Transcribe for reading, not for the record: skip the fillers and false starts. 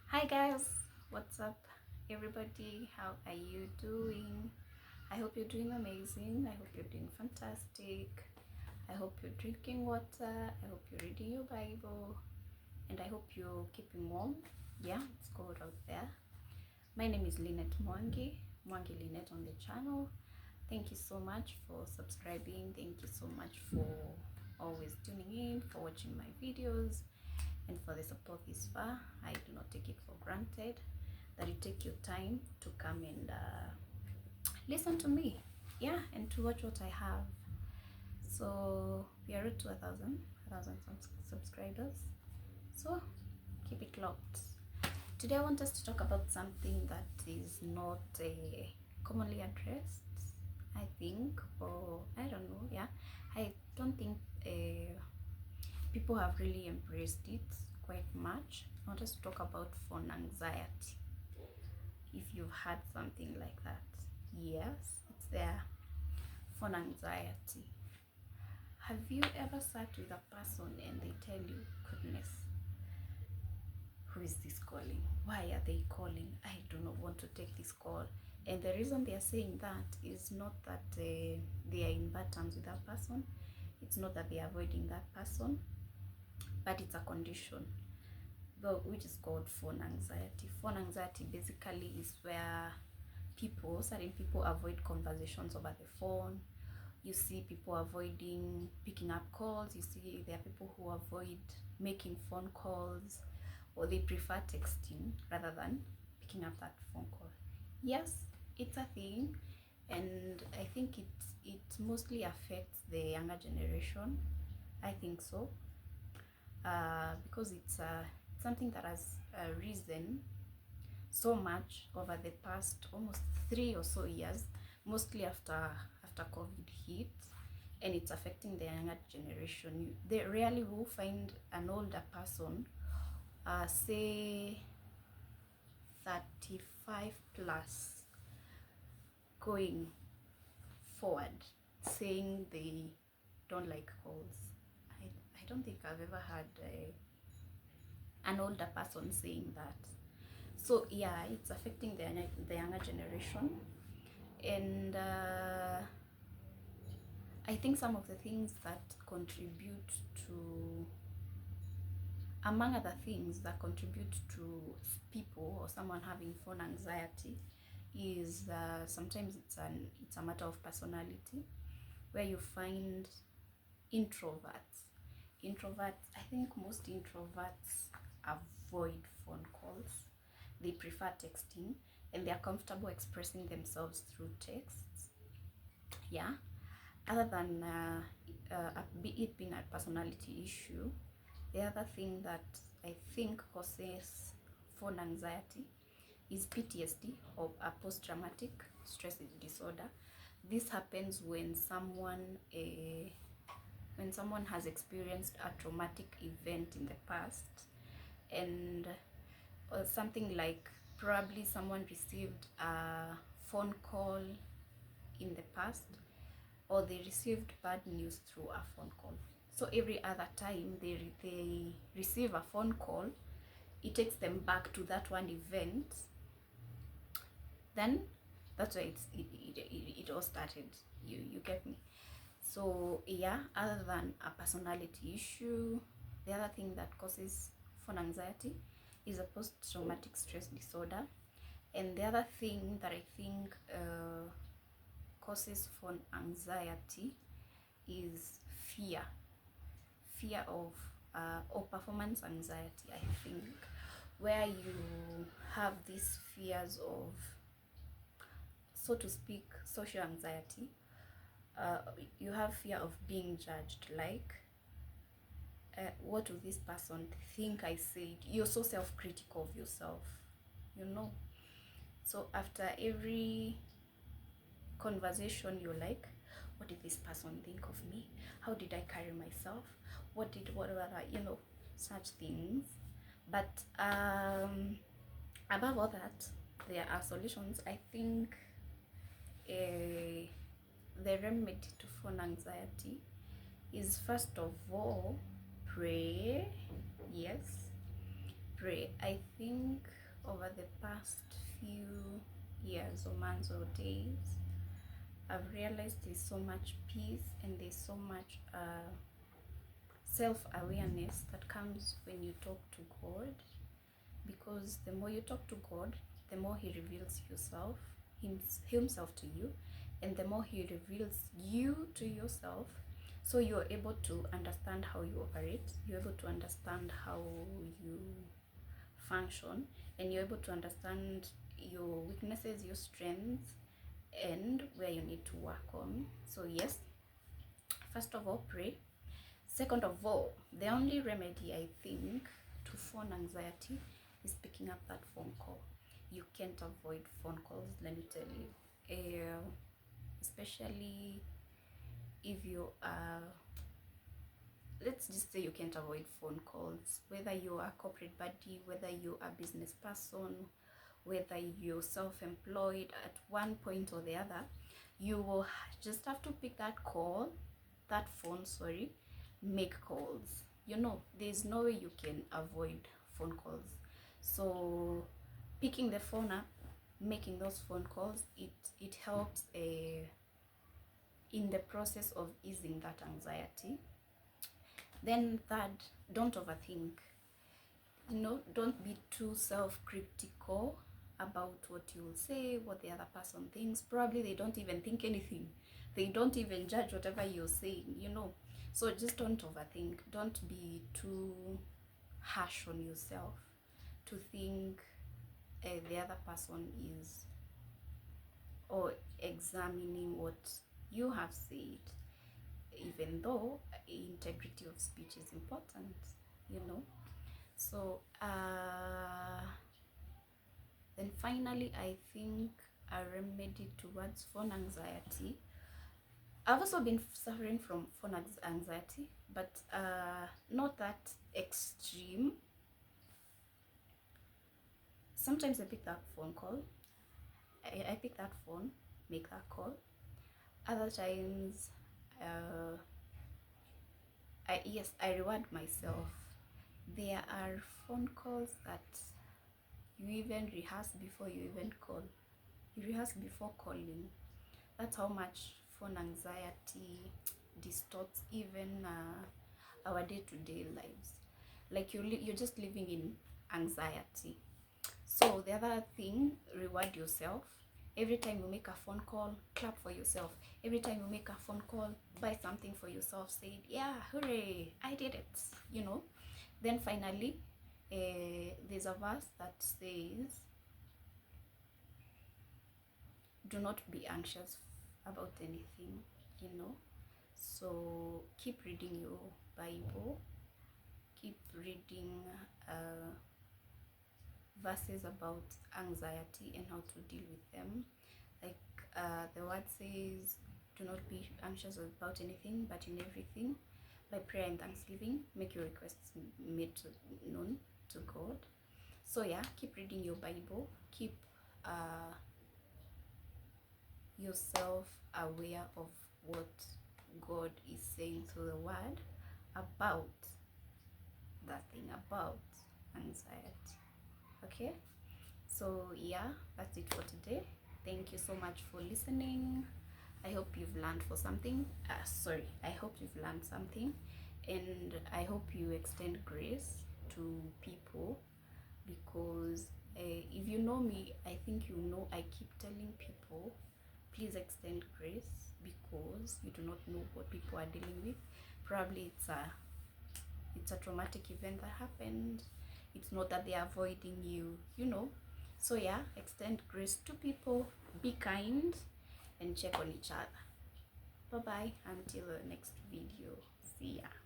Hi guys, what's up everybody? How are you doing? I hope you're doing amazing. I hope you're doing fantastic. I hope you're drinking water. I hope you're reading your Bible, and I hope you're keeping warm. Yeah, it's cold out there. My name is Lynette Mwangi Lynette on the channel. Thank you so much for subscribing. Thank you so much for always tuning in, for watching my videos, and for the support this far. I do not take it for granted that you take your time to come and listen to me, yeah, and to watch what I have. So we are to 1,000 subscribers, so keep it locked. Today I want us to talk about something that is not commonly addressed, I think, or I don't know. Yeah, I don't think people have really embraced it quite much. I want us to talk about phone anxiety. If you've had something like that, yes, it's there. Phone anxiety. Have you ever sat with a person and they tell you, goodness, who is this calling? Why are they calling? I do not want to take this call. And the reason they are saying that is not that they are in bad terms with that person. It's not that they are avoiding that person, but it's a condition, which is called phone anxiety. Phone anxiety basically is where certain people avoid conversations over the phone. You see people avoiding picking up calls. You see there are people who avoid making phone calls, or they prefer texting rather than picking up that phone call. Yes, it's a thing, and I think it mostly affects the younger generation. I think so, because it's something that has risen so much over the past almost 3 or so years, mostly after COVID hit, and it's affecting the younger generation. They rarely will find an older person, say 35 plus, going forward saying they don't like calls. I don't think I've ever had an older person saying that. So yeah, it's affecting the younger generation, and I think some of the things that contribute to, among other things that contribute to people or someone having phone anxiety, is sometimes it's a matter of personality, where you find introverts. I think most introverts avoid phone calls. They prefer texting, and they are comfortable expressing themselves through texts. Yeah. Other than it being a personality issue, the other thing that I think causes phone anxiety is PTSD, or a post-traumatic stress disorder. This happens when someone has experienced a traumatic event in the past, and something like, probably someone received a phone call in the past, or they received bad news through a phone call. So every other time they receive a phone call, it takes them back to that one event. Then that's why it all started. You get me? So yeah, other than a personality issue, the other thing that causes phone anxiety is a post-traumatic stress disorder. And the other thing that I think causes phone anxiety is fear of or performance anxiety, I think, where you have these fears of, so to speak, social anxiety. You have fear of being judged, like, what will this person think I said? You're so self-critical of yourself, you know. So after every conversation, you're like, what did this person think of me? How did I carry myself? Whatever, such things. But above all that, there are solutions. I think the remedy to phone anxiety is, first of all, pray. Yes, pray. I think over the past few years or months or days, I've realized there's so much peace and there's so much self-awareness that comes when you talk to God, because the more you talk to God, the more he reveals himself to you, and the more he reveals you to yourself. So you're able to understand how you operate, you're able to understand how you function, and you're able to understand your weaknesses, your strengths, and where you need to work on. So yes, first of all, pray. Second of all, the only remedy I think to phone anxiety is picking up that phone call. You can't avoid phone calls, let me tell you. Especially if you are, let's just say you can't avoid phone calls, whether you are a corporate buddy, whether you are a business person, whether you're self-employed, at one point or the other, you will just have to pick that phone, make calls. You know, there's no way you can avoid phone calls. So picking the phone up, making those phone calls, it helps in the process of easing that anxiety. Then third, don't overthink. You know, don't be too self-critical about what you will say, what the other person thinks. Probably they don't even think anything. They don't even judge whatever you're saying, you know. So just don't overthink. Don't be too harsh on yourself to think the other person is, or examining what you have said, even though integrity of speech is important, you know. So then finally, I think a remedy towards phone anxiety. I've also been suffering from phone anxiety, but not that extreme. Sometimes I pick that phone call. I pick that phone, make that call. Other times, I reward myself. There are phone calls that you even rehearse before you even call. You rehearse before calling. That's how much phone anxiety distorts even our day-to-day lives. Like you're just living in anxiety. So the other thing, reward yourself. Every time you make a phone call, clap for yourself. Every time you make a phone call, buy something for yourself. Say, yeah, hooray, I did it, you know. Then finally, there's a verse that says, do not be anxious about anything, you know. So keep reading your Bible, keep reading verses about anxiety and how to deal with them. Like the word says, do not be anxious about anything, but in everything, by prayer and thanksgiving, make your requests made known to God. So yeah, keep reading your Bible, keep yourself aware of what God is saying through the word about that thing, about anxiety. Okay, so yeah, that's it for today. Thank you so much for listening. I hope you've learned I hope you've learned something, and I hope you extend grace to people, because if you know me, I think you know I keep telling people, please extend grace, because you do not know what people are dealing with. Probably it's a traumatic event that happened. It's not that they're avoiding you, you know. So yeah, extend grace to people, be kind, and check on each other. Bye bye until the next video. See ya.